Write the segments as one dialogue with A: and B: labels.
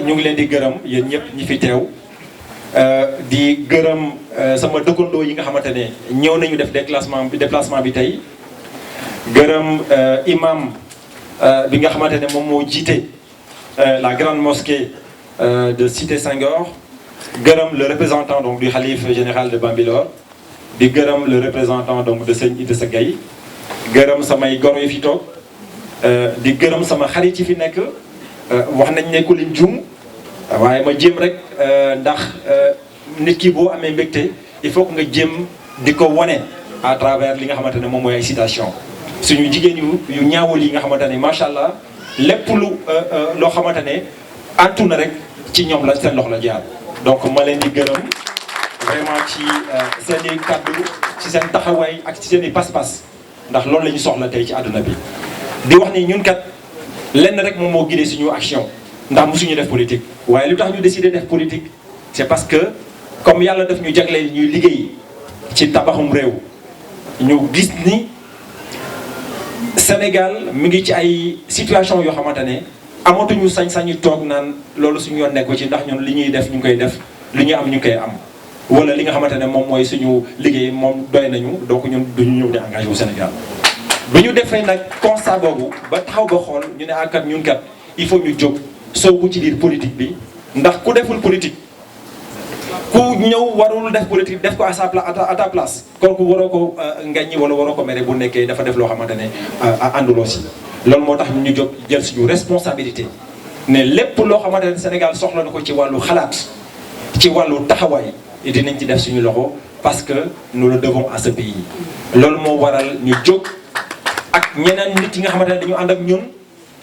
A: ñu ngi leen di gërëm yéen ñëpp ñi fi teew di gërëm sama dëkkandoo yi nga xamante ne ñëw nañu def déplacement bi tey gërëm imam bi nga xamante ne moom moo jiite la grande mosquée de Cité Senghor gërëm le représentant donc du khalife général de Bambilor di gërëm le représentant donc de Sëñ Idrissa Gueye gërëm samay goro yi fi toog di gërëm sama xarit yi fi nekk wax nañ ne ku lim jum waaye ma jéem rek ndax nit ki boo amee mbégte il faut que nga jéem di ko wane à travers li nga xamante ne moom mooy ay citation suñu jigéen yu ñaawul yi nga xamante ne macha allah lépp loo xamante ne antu na rek ci ñoom la seen loxo la jaar. donc ma leen di gërëm vraiment ci seen i kàddu ci seen taxawaay ak ci seen i pas-pas ndax loolu la ñu soxla tey ci àdduna bi. di wax ni ñun kat lenn rek moom moo guidé suñu action ndax mosuñu def politique waaye lu tax ñu décidé def politique c'est parce que comme yàlla daf ñu jagleel ñuy liggéey ci tabaxum réew ñu gis ni Sénégal mi ngi ci ay situation yoo xamante ne amatuñu sañ-sañu toog naan loolu suñu yoon nekk ci ndax ñun li ñuy def ñu ngi koy def li ñuy am ñu ngi koy am wala li nga xamante ne moom mooy suñu liggéey moom doy nañu donc ñun duñu ñëw di engagé wu Sénégal. bi ñu defee nag constat boobu ba taxaw ba xool ñu ne kat ñun kat il faut ñu jóg soobu ci biir politique bi ndax ku deful politique ku ñëw warul def politique def ko à ta place kooku waroo ko ngaññi wala waroo ko mere bu nekkee dafa def loo xamante ne ànduloo si. loolu moo tax ñu jóg jël suñu responsabilité ne lépp loo xamante ne Sénégal soxla na ko ci wàllu xalaat ci wàllu taxawaay dinañ ci def suñu loxo parce que nous le devons à ce pays. loolu moo waral ñu jóg. ak ñeneen nit yi nga xamante ne dañu ànd ak ñun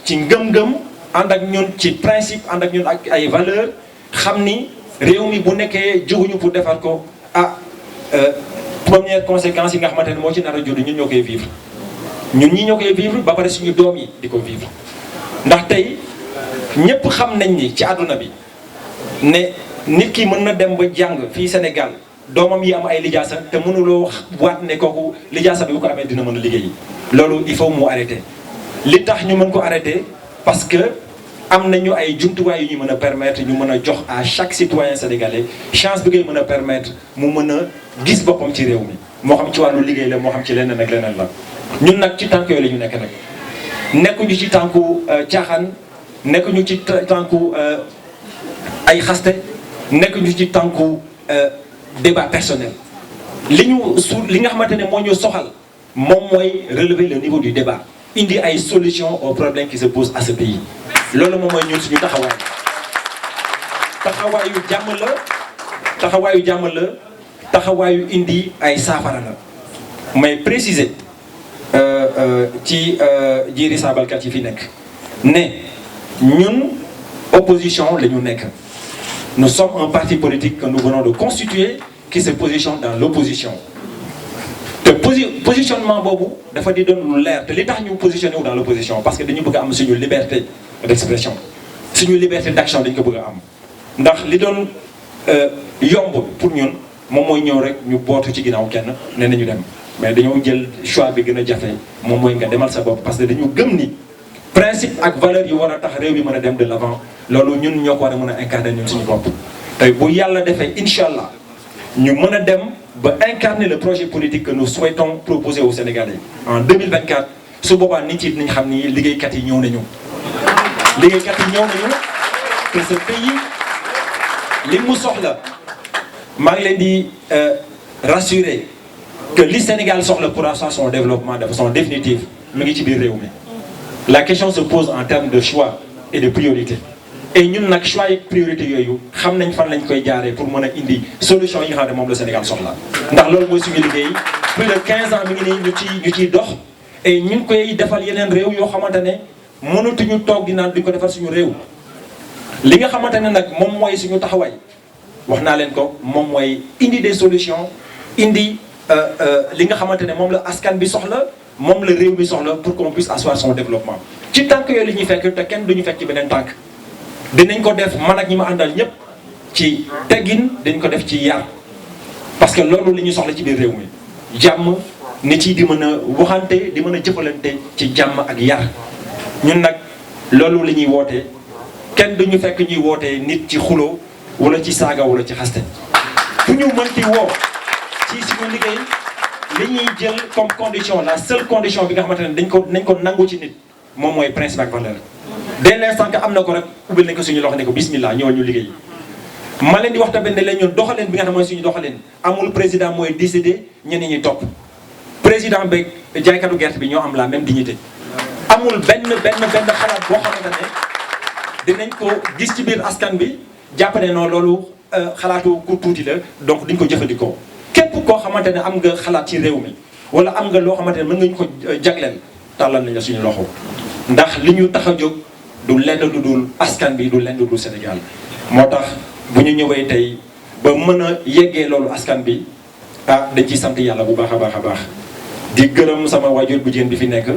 A: ci ngëm-ngëm ànd ak ñun ci principe ànd ak ñun ak ay valeur xam ni réew mi bu nekkee jóguñu pour defar ko première conséquence yi nga xamante ne moo ci nar a judd ñun ñoo koy vivre ñun ñi ñoo koy vivre ba pare suñu doom yi di ko vivre ndax tey ñépp xam nañ ni ci àdduna bi ne nit ki mën na dem ba jàng fii Sénégal doomam yi am ay lijaasa te mënuloo waat ne kooku lijaasa bi bu ko amee dina mën a liggéey. loolu il faut mu arrêter li tax ñu mën ko arrêter parce que am nañu ay jumtuwaay yu ñu mën a permettre ñu mën a jox à chaque citoyen sénégalais chance bi ngay mën a permettre mu mën a gis boppam ci réew mi moo xam ci wàllu liggéey la moo xam ci leneen ak leneen la. ñun nag ci tànk yooyu la ñu nekk nag nekkuñu ci tànku caaxaan nekkuñu ci tànku ay xaste nekkuñu ci tànku débat personnel li nga xamante ne moo ñu soxal. moom mooy relever le niveau du débat indi ay solutions aux problèmes qui se posent à ce pays loolu moom mooy ñun suñu taxawaay taxawaayu jàmm la taxawaayu indi ay saafara la may préciser ci jiiri saabalkat yi fi nekk ne ñun opposition la ñu nekk nous sommes un parti politique que nous venons de constituer qui se positionne dans l'opposition te positionnement boobu dafa di doon lu leer te li tax ñu positionné wu dans l'opposition parce que dañu bëgg a am suñu liberté d'expression suñu liberté d'action dañu ko bëgg a am ndax li doon yomb pour ñun moom mooy ñëw rek ñu bootu ci ginnaaw kenn ne nañu dem mais dañoo jël choix bi gën a jafe moom mooy nga demal sa bopp parce que dañu gëm ni principe ak valeur yi war a tax réew mi mën a dem de l'avant loolu ñun ñoo ko war a mën a incarner ñun suñu bopp tey bu yàlla defee incha allah ñu mën a dem ba incarner le projet politique que nous souhaitons proposer aux Sénégalais en 2024 su boobaa nit yi dinañ xam ni liggéeykat yi ñëw nañu que ce pays li mu soxla maa ngi leen di rassurer que li Sénégal soxla pour asseoir son développement de façon définitive mu ngi ci biir réew mi la question se pose en termes de choix et de priorité et ñun nag choix yeeg priorité yooyu xam nañ fan lañ koy jaaree pour mën a indi solution yi nga xam ne moom la Sénégal soxla ndax loolu mooy suñu liggéey plus de 15 ans mi ngi nii ñu ciy dox et ñu ngi koy defal yeneen réew yoo xamante ne mënatuñu toog di naan duñ ko defal suñu réew li nga xamante ne nag moom mooy suñu taxawaay wax naa leen ko moom mooy indi des solutions indi li nga xamante ne moom la askan bi soxla moom la réew bi soxla pour qu'on puisse asseoir son développement ci tànk yooyu li ñuy fekk te kenn duñu fekk ci beneen tànk dinañ ko def man ak ñi ma àndal ñëpp ci teggin dañ ko def ci yar parce que loolu li ñu soxla ci biir réew mi jàmm nit yi di mën a waxante di mën a jëfalante ci jàmm ak yar ñun nag loolu li ñuy woote kenn duñu fekk ñuy wootee nit ci xulo wala ci saaga wala ci xaste fu ñu mënti woo ci suñu liggéey li ñuy jël comme condition la seule condition bi nga xamante ne dañ ko nangu ci nit moom mooy principe ak valeur dès l'instant que am na ko rek ubbil nañ ko suñu loxo ne ko bismillah ñëwal ñu liggéey ma leen di wax tamit ne leen ñun doxaleen bi nga xam ne mooy suñu doxaleen amul président mooy décider ñenn ñi topp président beeg jaaykatu gerte bi ñoo am la même dignité amul benn xalaat boo xamante ne dinañ ko gis ci biir askan bi jàpp ne non loolu xalaatu ku tuuti la donc duñ ko jëfandikoo képp koo xamante ne am nga xalaat ci réew mi wala am nga loo xamante ne mën nga ñu ko jagleel tàllal nañ la suñu loxo ndax li ñu tax a jóg du lenn lu dul askan bi du lenn lu dul Sénégal moo tax bu ñu ñëwee tey ba mën a yeggee loolu askan bi dañ ciy sant yàlla bu baax a baax a baax di gërëm sama waajur bu jigéen bi fi nekk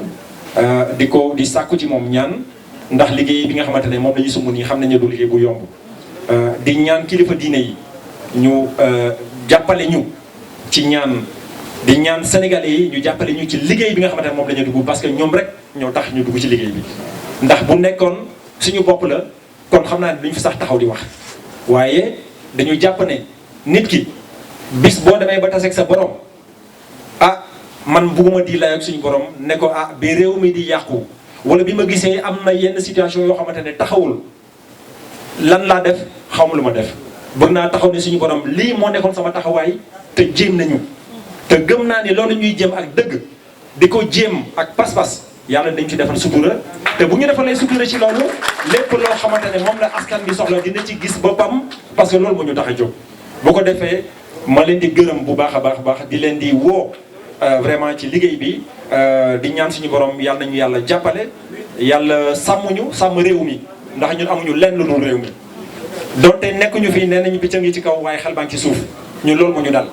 A: di sàkku ci moom ñaan ndax liggéey bi nga xamante ne moom la ñu sumb nii xam nañu du liggéey bu yomb di ñaan kilifa diine yi ñu jàppale ñu ci ñaan di ñaan sénégalais yi ñu jàppale ñu ci liggéey bi nga xamante ne moom la ñu dugg parce que ñoom rek ñoo tax ñu dugg ci liggéey bi ndax bu nekkoon suñu bopp la kon xam naa ne duñ fi sax taxaw di wax waaye dañu jàpp ne nit ki bis boo demee ba taseeg sa borom man bugguma di lay ak suñu borom ne ko bi réew mi di yàqu wala bi ma gisee am na yenn situation yoo xamante ne taxawul lan laa def xawma lu ma def bëgg naa taxaw ne suñu borom lii moo nekkoon sama taxawaay te jéem nañu te gëm naa ni loolu ñuy jéem ak dëgg di ko jéem ak pas-pas yàlla dañ ci defal sutura te bu ñu defalee sutura ci loolu lépp loo xamante ne moom la askan bi soxla dina ci gis boppam parce que loolu moo ñu tax a jóg bu ko defee ma leen di gërëm bu baax a baax di leen di woo vraiment ci liggéey bi di ñaan suñu borom yàlla nañu yàlla jàppale yàlla sàmm réew mi ndax ñun amuñu lenn lu dul réew mi donte nekkuñu fii nee nañu picc ngi ci kaw waaye xel baa ngi ci suuf ñun loolu moo ñu dal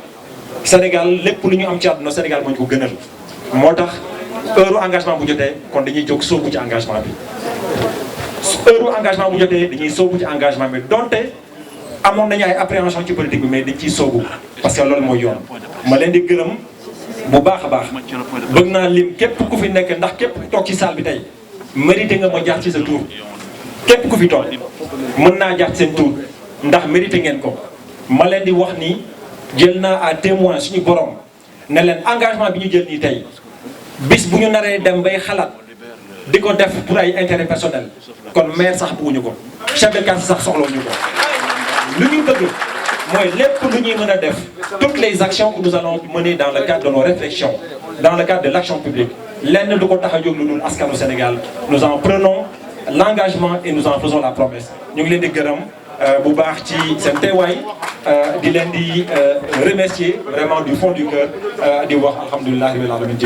A: Sénégal lépp lu ñu am ci àdduna Sénégal moo ñu ko gënal moo tax heure engagement bu jotee kon dañuy jóg sóobu ci engagement bi heure engagement bu jotee dañuy sóobu ci engagement bi donte amoon nañu ay appréhension ci politique bi mais dañ ciy sóobu parce que loolu mooy yoon ma leen di gërëm bu baax a baax bëgg naa lim képp ku fi nekk ndax képp ku toog ci salle bi tey mérité nga ma jaar ci sa tour képp ku fi toog mën naa jaar ci seen tour ndax mérité ngeen ko ma leen di wax ni jël naa à témoin suñu borom ne leen engagement bi ñu jël nii tey bis bu ñu naree dem bay xalaat di ko def pour ay intérêt personnel kon maire sax bëgguñu ko chef de quartier sax soxlawuñu ko lu ñu bëgg mooy lépp lu ñuy mën a def toutes les actions que nous allons mener dans le cadre de nos réflexions dans le cadre de l'action publique lenn du ko tax a jóg lu dul askanu Sénégal nous en prenons l'engagement et nous en faisons la promesse ñu ngi leen di gërëm bu baax ci seen teewaay di leen di remercier vraiment du fond du cœur di wax alhamdulilah rabbil alamin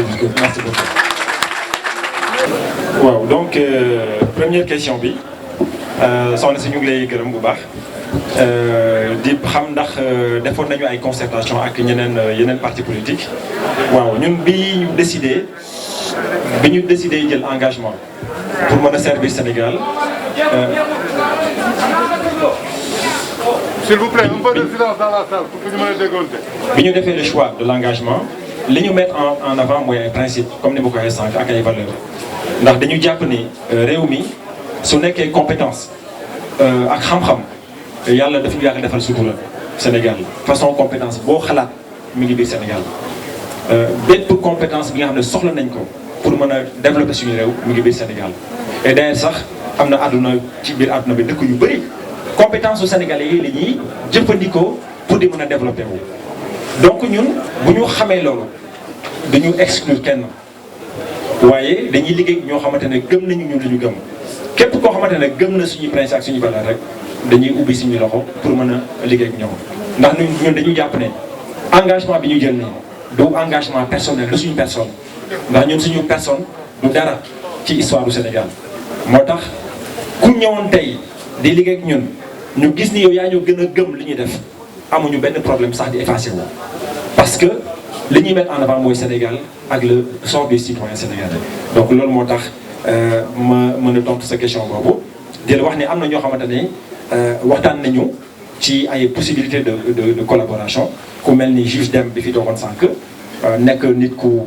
A: merci beaucoup. waaw donc première question bi soxna si ñu ngi lay gërëm bu baax di xam ndax defoon nañu ay concertation ak yeneen parti politique waaw ñun bi ñu décidé jël engagement pour mën a servir Sénégal.
B: S'il vous plaît, un peu de silence dans la salle pour que ñu mën a déggoonte.
A: bi ñu defee le choix de l'engagement li ñu mettre en avant mooy ay principe comme ni ma ko waxee sànq ak ay valeurs ndax dañu jàpp ni réew mi su nekkee compétence ak xam-xam yàlla daf ñu yàgg defal sutura Sénégal façon compétence boo xalaat mi ngi biir Sénégal bépp compétence bi nga xam ne soxla nañ ko pour mën a développer suñu réew mi ngi biir Sénégal et d'ailleurs sax am na àdduna ci biir àdduna bi dëkk yu bëri compétence su Sénégalais yi la ñuy jëfandikoo pour di mën a développer wu. donc ñun bu ñu xamee loolu dañu exclure kenn waaye dañuy liggéey ñoo xamante ne gëm nañu ñun li ñu gëm képp koo xamante ne gëm na suñuy principe ak suñuy valeur rek dañuy ubbi suñuy loxo pour mën a liggéey ak ñoom ndax ñun dañu jàpp ne engagement bi ñu jël nii du engagement personnel de suñu personne ndax ñun suñu personne du dara ci histoire du Sénégal moo tax ku ñëwoon tey di liggéey ak ñun ñu gis ni yow yaa ñu gën a gëm li ñuy def amuñu benn problème sax di effacer wu parce que li ñuy mettre en avant mooy Sénégal ak le sort des citoyens sénégalais donc loolu moo tax ma mën a tontu sa question boobu di la wax ne am na ñoo xamante ne waxtaan nañu ci ay possibilités de collaboration ku mel ni juge Dème bi fi toogoon sànq nekk nit ku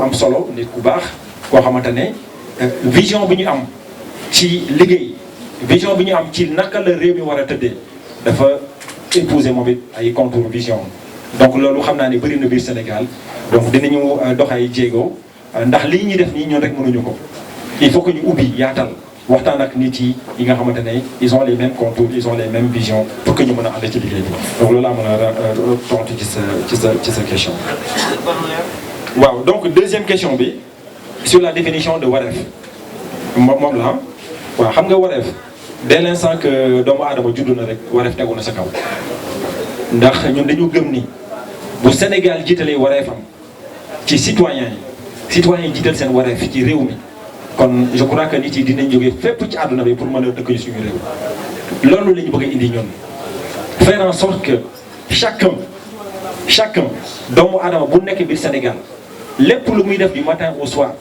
A: am solo nit ku baax koo xamante ne vision bi ñu am ci liggéey vision bi ñu am ci naka la réew mi war a tëddee dafa épouser moom it ay contours vision donc loolu xam naa ne bëri na biir Sénégal donc dinañu dox ay jéego ndax lii ñuy def nii ñun rek mënuñu ko il faut que ñu ubbi yaatal waxtaan ak nit yi nga xamante ne ils ont les mêmes contours ils ont les mêmes visions pour que ñu mën a ànd ci liggéey bi donc loolu laa mën a tontu ci sa question. waaw donc deuxième question bi sur la définition de wareef moom la waaw xam nga wareef dès l'instant que doomu aadama juddu na rek wareef tegu na sa kaw ndax ñun dañu gëm ni bu Sénégal jiitalee wareefam ci citoyens yi jiital seen wareef ci réew mi kon je crois que nit yi dinañ jógee fépp ci àdduna bi pour mën a dëkk suñu réew loolu la ñu bëgg a indi ñun faire en sorte que chacun doomu aadama bu nekk biir Sénégal lépp lu muy def du matin au soir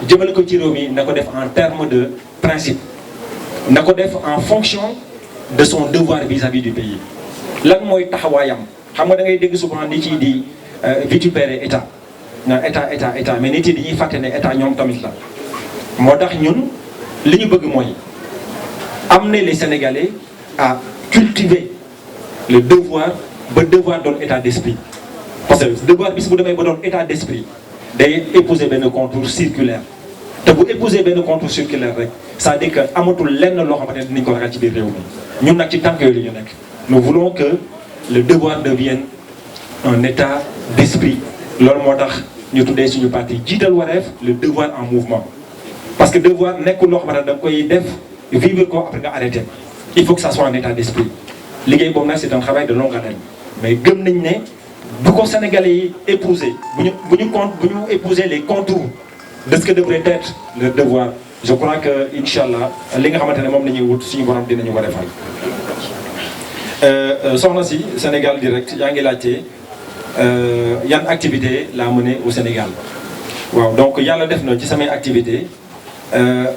A: jëmale ko ci réew mi na ko def en termes de principe na ko def en fonction de son devoir vis-à-vis du pays lan mooy taxawaayam xam nga da ngay dégg souvent nit yi di vitupérer état na état mais nit yi dañuy fàtte ne état ñoom tamit la moo tax ñun li ñu bëgg mooy amener les Sénégalais à cultiver le devoir ba devoir doon état d'esprit parce que devoir bis bu demee ba doon état d'esprit day épouser benn contour circulaire te bu épouser benn contour circulaire rek c'est-à-dire que amatul lenn loo xamante ne dinañ ko ragal ci biir réew mi ñun nag ci tànk yooyu la ñu nekk nous voulons que le devoir devienne un état d'esprit loolu moo tax ñu tuddee suñu parti jiital wareef le devoir en mouvement parce que devoir nekkul loo xamante ne da nga koy def vivre ko après nga arrêter il faut que ça soit un état d'esprit liggéey boobu nag c'est un travail de longue haleine mais gëm nañ ne bu ko Sénégalais yi épouser bu ñu épouser les contours de ce que devrait être le devoir je crois que incha allah li nga xamante ne moom la ñuy wut suñu borom dinañu ko defal. soxna si Sénégal Direct yaa ngi laajte yan activité laa mené au Sénégal waaw donc yàlla def na ci samay activité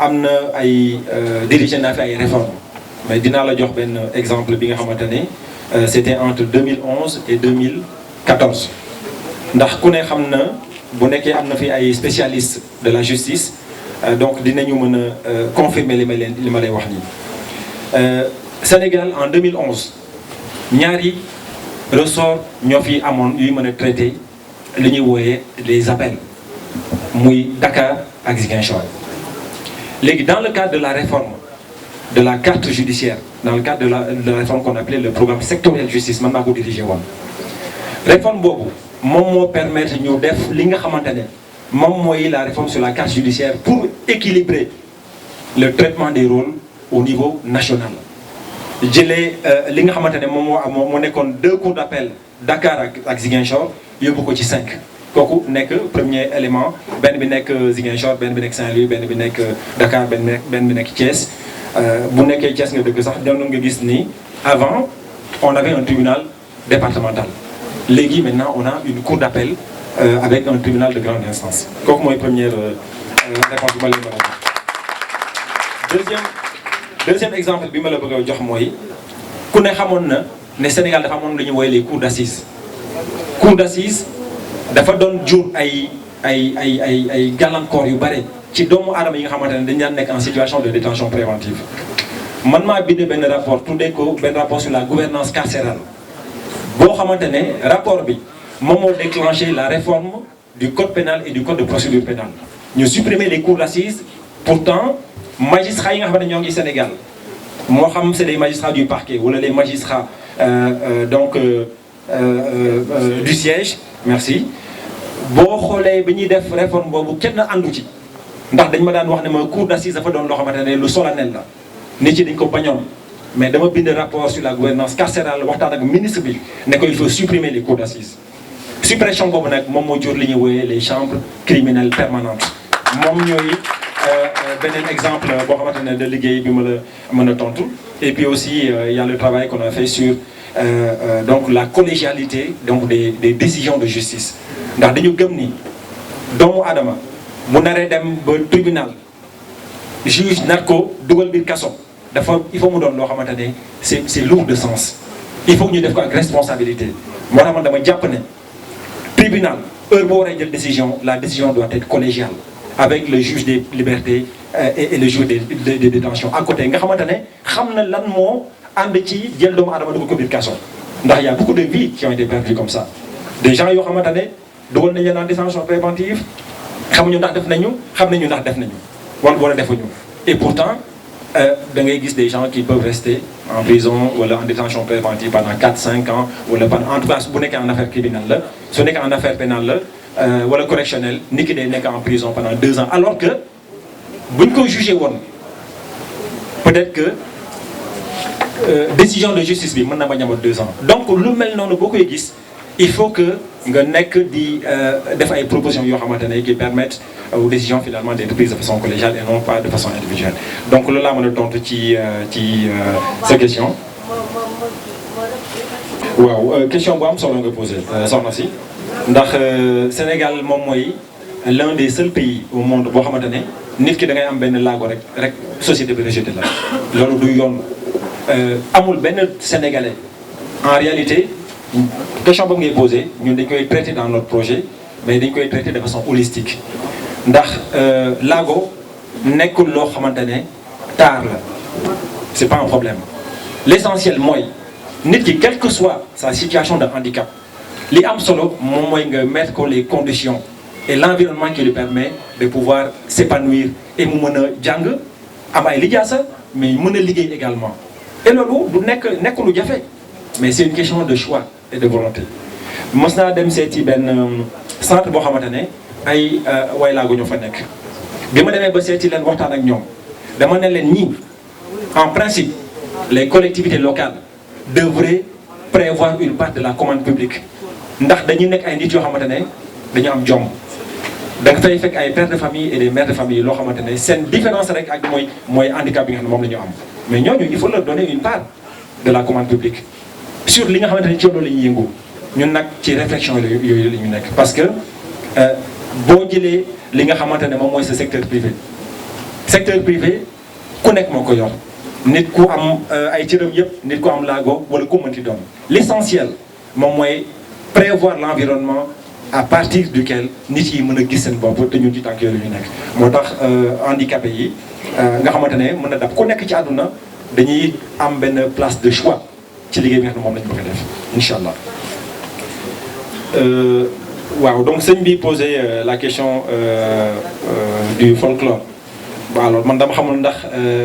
A: am na ay dirigé naa fi ay réformes mais dinaa la jox benn exemple bi nga xamante ne c'était entre 2011 et 2014 ndax ku ne xam na bu nekkee am na fi ay spécialistes de la justice donc dinañu mën a confirmer li ma lay wax nii. Sénégal en 2011 ñaari ressort ñoo fi amoon yuy mën a traiter li ñuy wooyee les appels muy Dakar ak Ziguinchor léegi dans le cadre de la réforme de la carte judiciaire dans le cadre de la réforme qu'on appelait le programme sectoriel justice man maa ko dirigé woon réforme boobu moom moo permettre ñu def li nga xamante ne moom mooy la réforme sur la carte judiciaire pour équilibrer le traitement des rôles au niveau national jëlee li nga xamante ne moom moo nekkoon 2 cours d'appel Dakar ak Ziguinchor yóbbu ko ci 5 kooku nekk premier élément benn bi nekk Ziguinchor benn bi nekk Saint-Louis benn bi nekk Dakar benn bi nekk Thiès bu nekkee Thiès nga dëgg sax doon nga gis ni avant on avait un tribunal départemental léegi maintenant on a une cour d'appel avec un tribunal de grande instance kooku mooy première réponse bi ma leen mën a jox deuxième exemple bi ma la bëgg a jox mooy ku ne xamoon na ne Sénégal dafa amoon lu ñuy woowee les cours d'assises cours d'assises dafa doon jur ay gàllankoor yu bare ci doomu aadama yi nga xamante ne dañu daan nekk en situation de détention préventive man maa bind benn rapport tuddee ko benn rapport sur la gouvernance carcérale boo xamante ne rapport bi moom moo déclenché la réforme du code pénal et du code de procédure pénale ñu supprimer les cours d'assises pourtant magistrats yi nga xamante ne ñoo ngi Sénégal moo xam c'est les magistrats du parquet wala les magistrats du siège merci boo xoolee bi ñuy def réforme boobu kenn àndu ci ndax dañ ma daan wax ne ma cour d'assises dafa doon loo xamante ne lu solennel la nit ci dañ ko bañoon mais dama bind rapport sur la gouvernance carcérale waxtaan ak ministre bi ne ko il faut supprimer les cours d'assises suppression boobu nag moom moo jur li ñuy wooyee les chambres criminelles permanentes moom ñooy beneen exemple boo xamante ne de liggéey bi ma la mën a tontu et puis aussi il y a le travail qu'on a fait sur donc la collégialité donc des décisions de justice ndax dañu gëm ni doomu aadama mu naree dem ba tribunal juge nar ko dugal biir kaso dafa il faut mu doon loo xamante ne c'est lourd de sens il faut que ñu def ko ak responsabilité moo tax man dama jàpp ne tribunal heure boo waree jël décision la décision doit être collégiale avec le juge des libertés et le juge des détentions à côté nga xamante ne xam na lan moo ànd ci jël doomu aadama dugg ko biir kaso ndax y a beaucoup de vies qui ont été perdues comme ça des gens yoo xamante ne dugal nañ leen en détention préventive xamuñu ndax def nañu xam nañu ndax def nañu wala defuñu et pourtant da ngay gis des gens qui peuvent rester en prison wala en détention préventive pendant 4-5 ans wala en tout cas bu nekkee en affaire criminelle la su nekkee en affaire pénale la wala correctionnelle nit ki day nekk en prison pendant 2 ans alors que buñ ko jugé woon peut-être que décision de justice bi mën na bañ a amat 2 ans donc lu mel noonu boo koy gis il faut que nga nekk di def ay propositions yoo xamante ne qui permettent aux décisions finalement d'être prises de façon collégiale et non pas de façon individuelle donc loolu laa mën a tontu ci sa question. waaw question bu am solo nga posé soxna si ndax Sénégal moom mooy l'un des seuls pays au monde boo xamante ne nit ki da ngay am benn laago rek société bi rejeté la loolu du yoon amul benn Sénégalais en réalité. question boobu ngay posé ñun dañ koy traiter dans notre projet mais dañ koy traiter de façon holistique ndax laago nekkul loo xamante ne taar la c'est pas un problème l'essentiel mooy nit ki quelle que soit sa situation de handicap li am solo moom mooy nga mettre ko les conditions et l'environnement qui lui permet de pouvoir s'épanouir et mu mën a jàng am ay lijaasa mais mën a liggéey également et loolu du nekk lu jafe mais c'est une question de choix et de volonté mos naa dem seeti benn centre boo xamante ne ay waylaago ñoo fa nekk bi ma demee ba seeti leen waxtaan ak ñoom dama ne leen ñii en principe les collectivités locales devraient prévoir une part de la commande publique ndax dañuy nekk ay nit yoo xamante ne dañu am jom da nga fay fekk ay pères de famille et des mères de famille loo xamante ne seen différence rek ak mooy handicap bi nga xam ne moom la ñu am mais ñooñu il faut leur donner une part de la commande publique sur li nga xamante ne ci loolu la ñuy yëngu ñun nag ci réflexion yooyu la ñu nekk parce que boo jëlee li nga xamante ne moom mooy sa secteur privé ku nekk moo ko yor nit ku am ay cëram yëpp nit ku am laago wala ku mënti doon l'essentiel moom mooy prévoir l'environnement à partir duquel nit yi mën a gis seen bopp te ñun ci tànk yooyu la ñu nekk moo tax handicapé yi nga xamante ne mën na dab ku nekk ci àdduna dañuy am benn place de choix ci liggéey bi nga xam ne moom lañu bëgg a def incha allah waaw donc sëñ bi posé la question du folklore waaw alors man dama xamul ndax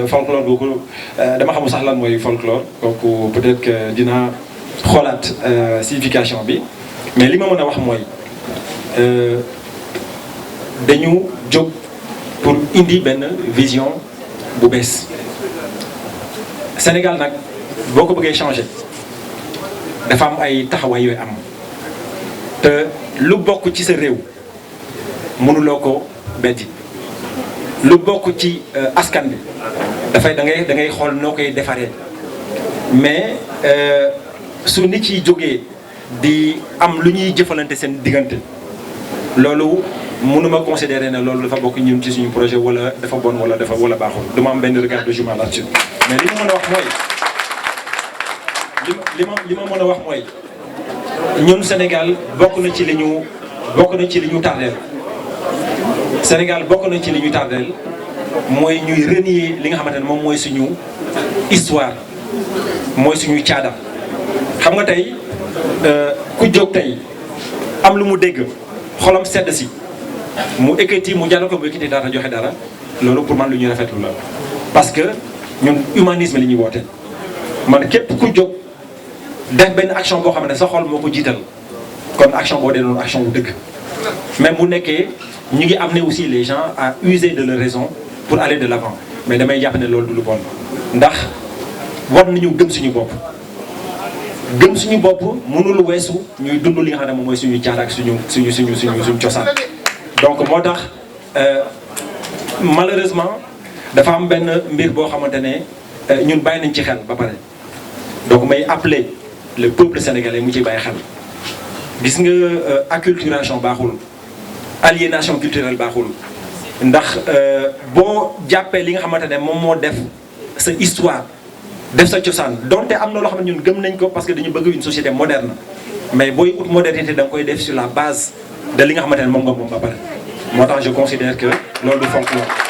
A: folklore boobu dama xamul sax lan mooy folklore kooku peut-être que dinaa xoolaat signification bi mais li ma mën a wax mooy dañu jóg pour indi benn vision bu bees Sénégal nag boo ko bëggee changer dafa am ay taxawaay yooyu am te lu bokk ci sa réew mënuloo ko beddi lu bokk ci askan bi dafay da ngay xool noo koy defaree mais su nit yi jógee di am lu ñuy jëfalante seen diggante loolu mënuma considérer ne loolu dafa bokk ñun ci suñu projet wala dafa bon wala baaxul dama am benn regard de jugement là-dessus mais li ma mën a wax mooy li ma mën a wax mooy ñun Sénégal bokk na ci li ñu tardeel Sénégal bokk na ci li ñu tardeel mooy ñuy renier li nga xamante ne moom mooy suñu histoire mooy suñu caada xam nga tey ku jóg tey am lu mu dégg xolam sedd si mu ekkati mu jàll ko mu ekkati dara joxe dara loolu pour man lu ñuy rafetlu la parce que ñun humanisme li ñuy woote man képp ku jóg def benn action boo xam ne sa xol moo ko jiital kon action boo dee doon action bu dëgg même bu nekkee ñu ngi amener aussi les gens à user de leur raison pour aller de l'avant mais damay jàpp ne loolu du lu bon ndax war nañu gëm suñu bopp mënul weesu ñuy dund li nga xam ne moom mooy suñu caada ak suñu cosaan donc moo tax malheureusement dafa am benn mbir boo xamante ne ñun bàyyi nañ ci xel ba pare donc may appeler le peuple sénégalais mu ci bàyyi xel gis nga acculturation baaxul aliénation culturelle baaxul ndax boo jàppee li nga xamante ne moom moo def sa histoire def sa cosaan donte am na loo xam ne ñun gëm nañ ko parce que dañu bëgg une société moderne mais booy ut modernité da nga koy def sur la base de li nga xamante ne moom nga moom ba pare moo tax je considère que loolu du fonk la